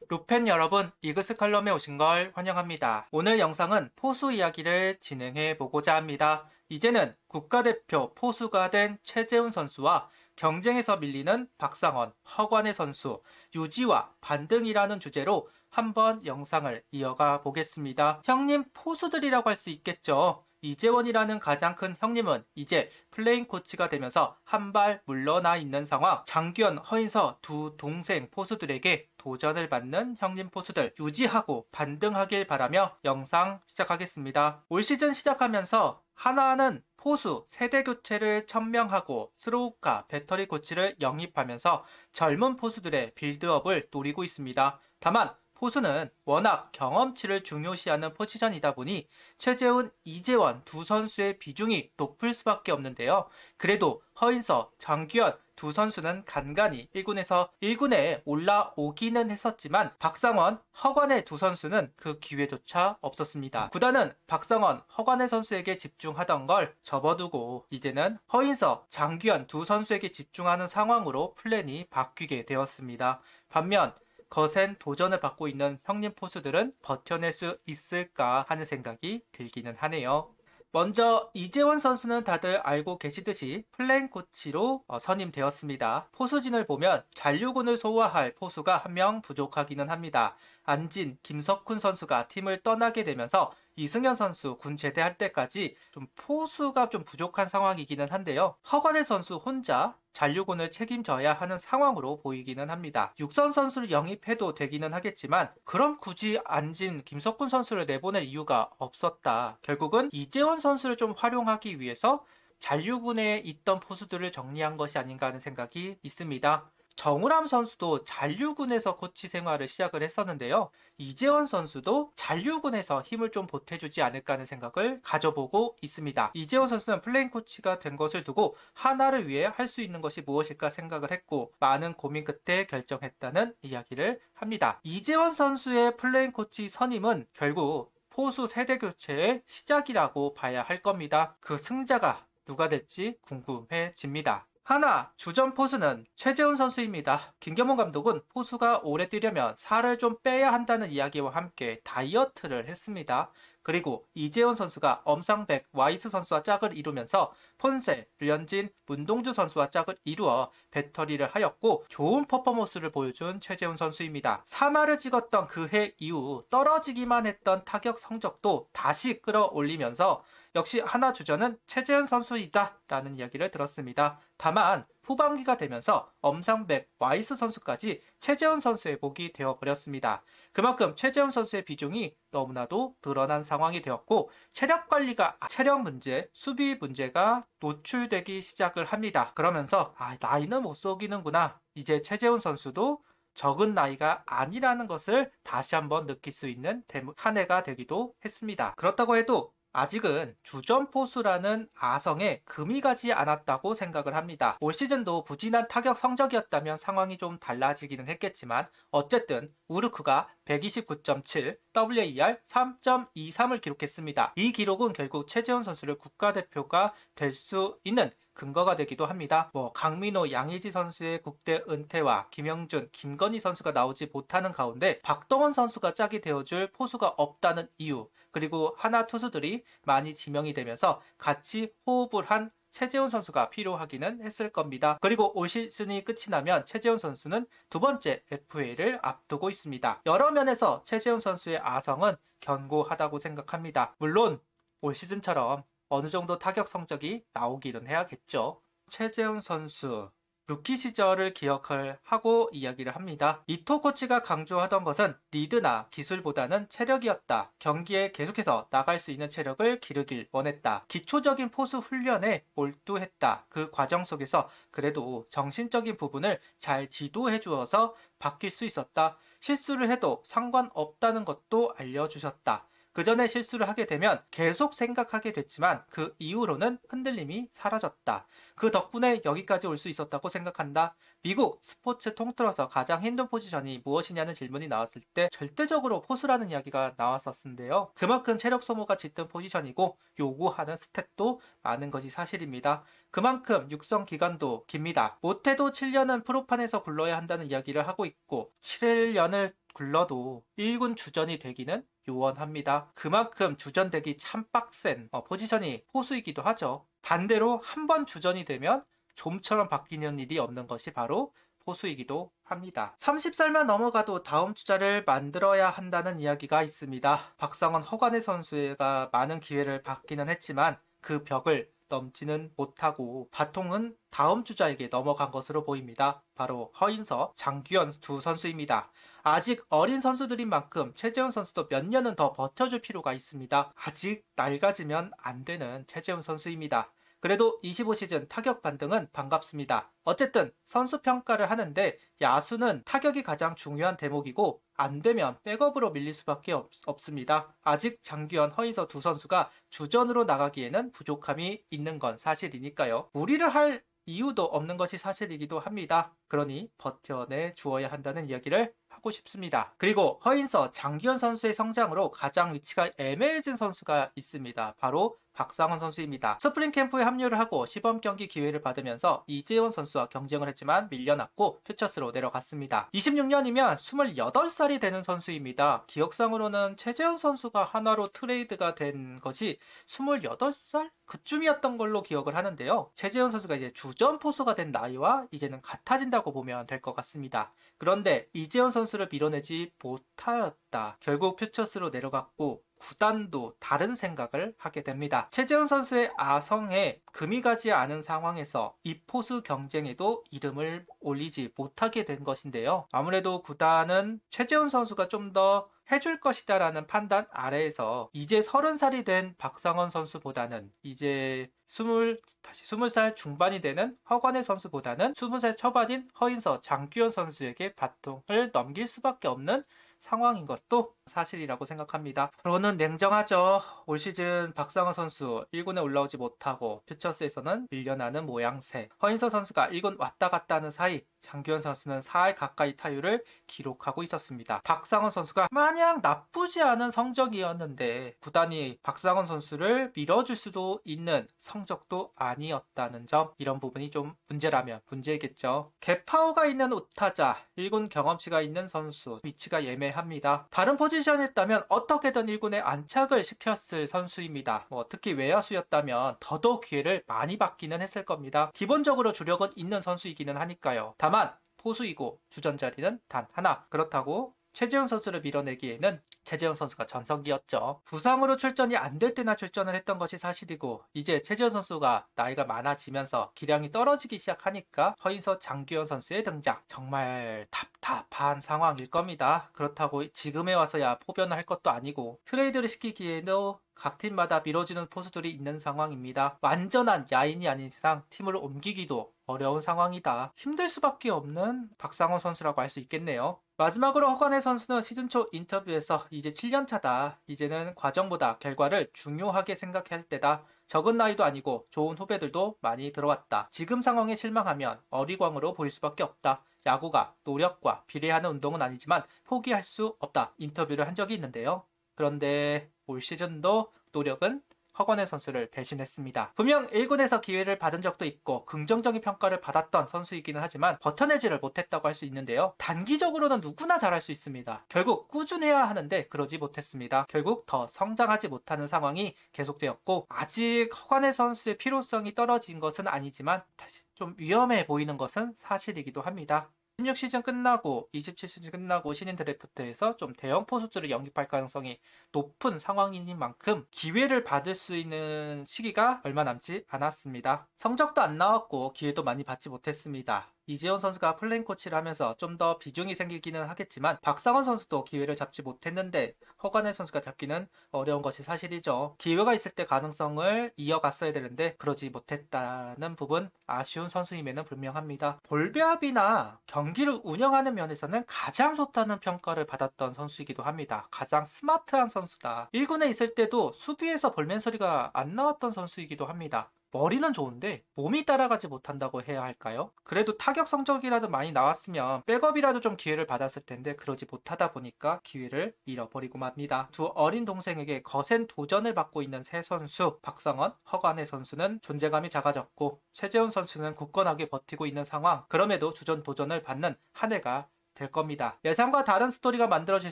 루펜 여러분, 이그스 칼럼에 오신 걸 환영합니다. 오늘 영상은 포수 이야기를 진행해 보고자 합니다. 이제는 국가대표 포수가 된 최재훈 선수와 경쟁에서 밀리는 박상원, 허관의 선수, 유지와 반등이라는 주제로 한번 영상을 이어가 보겠습니다. 형님 포수들이라고 할 수 있겠죠. 이재원이라는 가장 큰 형님은 이제 플레잉 코치가 되면서 한 발 물러나 있는 상황. 장규현, 허인서 두 동생 포수들에게 도전을 받는 형님 포수들 유지하고 반등하길 바라며 영상 시작하겠습니다. 올 시즌 시작하면서 하나는 포수 세대 교체를 천명하고 스로우카 배터리 코치를 영입하면서 젊은 포수들의 빌드업을 노리고 있습니다. 다만 포수는 워낙 경험치를 중요시하는 포지션이다 보니 최재훈, 이재원 두 선수의 비중이 높을 수밖에 없는데요. 그래도 허인서, 장규현 두 선수는 간간히 1군에서 1군에 올라오기는 했었지만 박상원, 허관의 두 선수는 그 기회조차 없었습니다. 구단은 박상원, 허관의 선수에게 집중하던 걸 접어두고 이제는 허인서, 장규현 두 선수에게 집중하는 상황으로 플랜이 바뀌게 되었습니다. 반면 거센 도전을 받고 있는 형님 포수들은 버텨낼 수 있을까 하는 생각이 들기는 하네요. 먼저 이재원 선수는 다들 알고 계시듯이 플레잉 코치로 선임되었습니다. 포수진을 보면 잔류군을 소화할 포수가 한 명 부족하기는 합니다. 안진, 김석훈 선수가 팀을 떠나게 되면서 이승현 선수 군 제대할 때까지 좀 포수가 좀 부족한 상황이기는 한데요. 허관의 선수 혼자 잔류군을 책임져야 하는 상황으로 보이기는 합니다. 육선 선수를 영입해도 되기는 하겠지만 그럼 굳이 안진 김석훈 선수를 내보낼 이유가 없었다. 결국은 이재원 선수를 좀 활용하기 위해서 잔류군에 있던 포수들을 정리한 것이 아닌가 하는 생각이 있습니다. 정우람 선수도 잔류군에서 코치 생활을 시작을 했었는데요. 이재원 선수도 잔류군에서 힘을 좀 보태주지 않을까 하는 생각을 가져보고 있습니다. 이재원 선수는 플레잉 코치가 된 것을 두고 하나를 위해 할 수 있는 것이 무엇일까 생각을 했고 많은 고민 끝에 결정했다는 이야기를 합니다. 이재원 선수의 플레잉 코치 선임은 결국 포수 세대 교체의 시작이라고 봐야 할 겁니다. 그 승자가 누가 될지 궁금해집니다. 하나, 주전 포수는 최재훈 선수입니다. 김경문 감독은 포수가 오래 뛰려면 살을 좀 빼야 한다는 이야기와 함께 다이어트를 했습니다. 그리고 이재원 선수가 엄상백, 와이스 선수와 짝을 이루면서 폰세, 류현진, 문동주 선수와 짝을 이루어 배터리를 하였고 좋은 퍼포먼스를 보여준 최재훈 선수입니다. 3할을 찍었던 그 해 이후 떨어지기만 했던 타격 성적도 다시 끌어올리면서 역시 하나 주전은 최재훈 선수이다 라는 이야기를 들었습니다. 다만 후반기가 되면서 엄상백, 와이스 선수까지 최재훈 선수의 복이 되어버렸습니다. 그만큼 최재훈 선수의 비중이 너무나도 드러난 상황이 되었고 체력 문제, 수비 문제가 노출되기 시작을 합니다. 그러면서 나이는 못 속이는구나. 이제 최재훈 선수도 적은 나이가 아니라는 것을 다시 한번 느낄 수 있는 한 해가 되기도 했습니다. 그렇다고 해도 아직은 주전 포수라는 아성에 금이 가지 않았다고 생각을 합니다. 올 시즌도 부진한 타격 성적이었다면 상황이 좀 달라지기는 했겠지만 어쨌든 우르크가 129.7, WAR 3.23을 기록했습니다. 이 기록은 결국 최재훈 선수를 국가대표가 될 수 있는 근거가 되기도 합니다. 강민호, 양의지 선수의 국대 은퇴와 김영준, 김건희 선수가 나오지 못하는 가운데 박동원 선수가 짝이 되어줄 포수가 없다는 이유, 그리고 하나 투수들이 많이 지명이 되면서 같이 호흡을 한 최재훈 선수가 필요하기는 했을 겁니다. 그리고 올 시즌이 끝이 나면 최재훈 선수는 두 번째 FA를 앞두고 있습니다. 여러 면에서 최재훈 선수의 아성은 견고하다고 생각합니다. 물론 올 시즌처럼 어느 정도 타격 성적이 나오기는 해야겠죠. 최재훈 선수 루키 시절을 기억을 하고 이야기를 합니다. 이토 코치가 강조하던 것은 리드나 기술보다는 체력이었다. 경기에 계속해서 나갈 수 있는 체력을 기르길 원했다. 기초적인 포수 훈련에 몰두했다. 그 과정 속에서 그래도 정신적인 부분을 잘 지도해 주어서 바뀔 수 있었다. 실수를 해도 상관없다는 것도 알려주셨다. 그 전에 실수를 하게 되면 계속 생각하게 됐지만 그 이후로는 흔들림이 사라졌다. 그 덕분에 여기까지 올 수 있었다고 생각한다. 미국 스포츠 통틀어서 가장 힘든 포지션이 무엇이냐는 질문이 나왔을 때 절대적으로 포수라는 이야기가 나왔었는데요. 그만큼 체력 소모가 짙은 포지션이고 요구하는 스탯도 많은 것이 사실입니다. 그만큼 육성 기간도 깁니다. 못해도 7년은 프로판에서 굴러야 한다는 이야기를 하고 있고 7년을 굴러도 1군 주전이 되기는 요원합니다. 그만큼 주전되기 참 빡센 포지션이 포수이기도 하죠. 반대로 한 번 주전이 되면 좀처럼 바뀌는 일이 없는 것이 바로 포수이기도 합니다. 30살만 넘어가도 다음 주자를 만들어야 한다는 이야기가 있습니다. 박상원, 허관의 선수가 많은 기회를 받기는 했지만 그 벽을 넘지는 못하고 바통은 다음 주자에게 넘어간 것으로 보입니다. 바로 허인서, 장규현 두 선수입니다. 아직 어린 선수들인 만큼 최재훈 선수도 몇 년은 더 버텨줄 필요가 있습니다. 아직 낡아지면 안 되는 최재훈 선수입니다. 그래도 25시즌 타격 반등은 반갑습니다. 어쨌든 선수 평가를 하는데 야수는 타격이 가장 중요한 대목이고 안 되면 백업으로 밀릴 수밖에 없습니다. 아직 장규현, 허인서 두 선수가 주전으로 나가기에는 부족함이 있는 건 사실이니까요. 무리를 할 이유도 없는 것이 사실이기도 합니다. 그러니 버텨내 주어야 한다는 이야기를 하고 싶습니다. 그리고 허인서, 장규현 선수의 성장으로 가장 위치가 애매해진 선수가 있습니다. 바로 박상원 선수입니다. 스프링 캠프에 합류를 하고 시범 경기 기회를 받으면서 이재원 선수와 경쟁을 했지만 밀려났고 퓨처스로 내려갔습니다. 26년이면 28살이 되는 선수입니다. 기억상으로는 최재원 선수가 하나로 트레이드가 된 것이 28살? 그쯤이었던 걸로 기억을 하는데요. 최재원 선수가 이제 주전 포수가 된 나이와 이제는 같아진다고 보면 될 것 같습니다. 그런데 이재원 선수를 밀어내지 못하였다. 결국 퓨처스로 내려갔고 구단도 다른 생각을 하게 됩니다. 최재훈 선수의 아성에 금이 가지 않은 상황에서 이 포수 경쟁에도 이름을 올리지 못하게 된 것인데요. 아무래도 구단은 최재훈 선수가 좀 더 해줄 것이다라는 판단 아래에서 이제 30살이 된 박상원 선수보다는 이제 20살 중반이 되는 허관의 선수보다는 20살 초반인 허인서, 장규현 선수에게 바통을 넘길 수밖에 없는 상황인 것도 사실이라고 생각합니다. 프로는 냉정하죠. 올 시즌 박상원 선수 1군에 올라오지 못하고 퓨처스에서는 밀려나는 모양새. 허인서 선수가 1군 왔다 갔다 하는 사이 장규현 선수는 4할 가까이 타율을 기록하고 있었습니다. 박상원 선수가 마냥 나쁘지 않은 성적이었는데 구단이 박상원 선수를 밀어줄 수도 있는 성적도 아니었다는 점, 이런 부분이 좀 문제라면 문제겠죠. 개파워가 있는 우타자, 1군 경험치가 있는 선수, 위치가 예매합니다. 다른 포지션이었다면 어떻게든 1군에 안착을 시켰을 선수입니다. 특히 외야수였다면 더더욱 기회를 많이 받기는 했을 겁니다. 기본적으로 주력은 있는 선수이기는 하니까요. 다만 포수이고 주전 자리는 단 하나. 그렇다고 최재훈 선수를 밀어내기에는 최재훈 선수가 전성기였죠. 부상으로 출전이 안 될 때나 출전을 했던 것이 사실이고 이제 최재훈 선수가 나이가 많아지면서 기량이 떨어지기 시작하니까 허인서, 장규현 선수의 등장, 정말 답답한 상황일 겁니다. 그렇다고 지금에 와서야 포변을 할 것도 아니고 트레이드를 시키기에도 각 팀마다 밀어주는 포수들이 있는 상황입니다. 완전한 야인이 아닌 이상 팀을 옮기기도 어려운 상황이다. 힘들 수밖에 없는 박상원 선수라고 할 수 있겠네요. 마지막으로 허관의 선수는 시즌 초 인터뷰에서 이제 7년차다. 이제는 과정보다 결과를 중요하게 생각할 때다. 적은 나이도 아니고 좋은 후배들도 많이 들어왔다. 지금 상황에 실망하면 어리광으로 보일 수밖에 없다. 야구가 노력과 비례하는 운동은 아니지만 포기할 수 없다. 인터뷰를 한 적이 있는데요. 그런데 올 시즌도 노력은 허관의 선수를 배신했습니다. 분명 1군에서 기회를 받은 적도 있고 긍정적인 평가를 받았던 선수이기는 하지만 버텨내지를 못했다고 할 수 있는데요. 단기적으로는 누구나 잘할 수 있습니다. 결국 꾸준해야 하는데 그러지 못했습니다. 결국 더 성장하지 못하는 상황이 계속되었고 아직 허관의 선수의 필요성이 떨어진 것은 아니지만 다시 좀 위험해 보이는 것은 사실이기도 합니다. 16시즌 끝나고 27시즌 끝나고 신인 드래프트에서 좀 대형 포수들을 영입할 가능성이 높은 상황인 만큼 기회를 받을 수 있는 시기가 얼마 남지 않았습니다. 성적도 안 나왔고 기회도 많이 받지 못했습니다. 이재원 선수가 플레인 코치를 하면서 좀 더 비중이 생기기는 하겠지만 박상원 선수도 기회를 잡지 못했는데 허관의 선수가 잡기는 어려운 것이 사실이죠. 기회가 있을 때 가능성을 이어갔어야 되는데 그러지 못했다는 부분 아쉬운 선수임에는 분명합니다. 볼배합이나 경기를 운영하는 면에서는 가장 좋다는 평가를 받았던 선수이기도 합니다. 가장 스마트한 선수다. 1군에 있을 때도 수비에서 볼멘 소리가 안 나왔던 선수이기도 합니다. 머리는 좋은데 몸이 따라가지 못한다고 해야 할까요? 그래도 타격 성적이라도 많이 나왔으면 백업이라도 좀 기회를 받았을 텐데 그러지 못하다 보니까 기회를 잃어버리고 맙니다. 두 어린 동생에게 거센 도전을 받고 있는 세 선수 박성원, 허관의 선수는 존재감이 작아졌고 최재훈 선수는 굳건하게 버티고 있는 상황. 그럼에도 주전 도전을 받는 한 해가 될 겁니다. 예상과 다른 스토리가 만들어질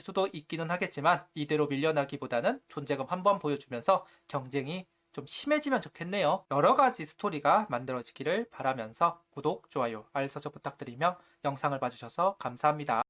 수도 있기는 하겠지만 이대로 밀려나기보다는 존재감 한번 보여주면서 경쟁이 좀 심해지면 좋겠네요. 여러 가지 스토리가 만들어지기를 바라면서 구독, 좋아요, 알림 설정 부탁드리며 영상을 봐주셔서 감사합니다.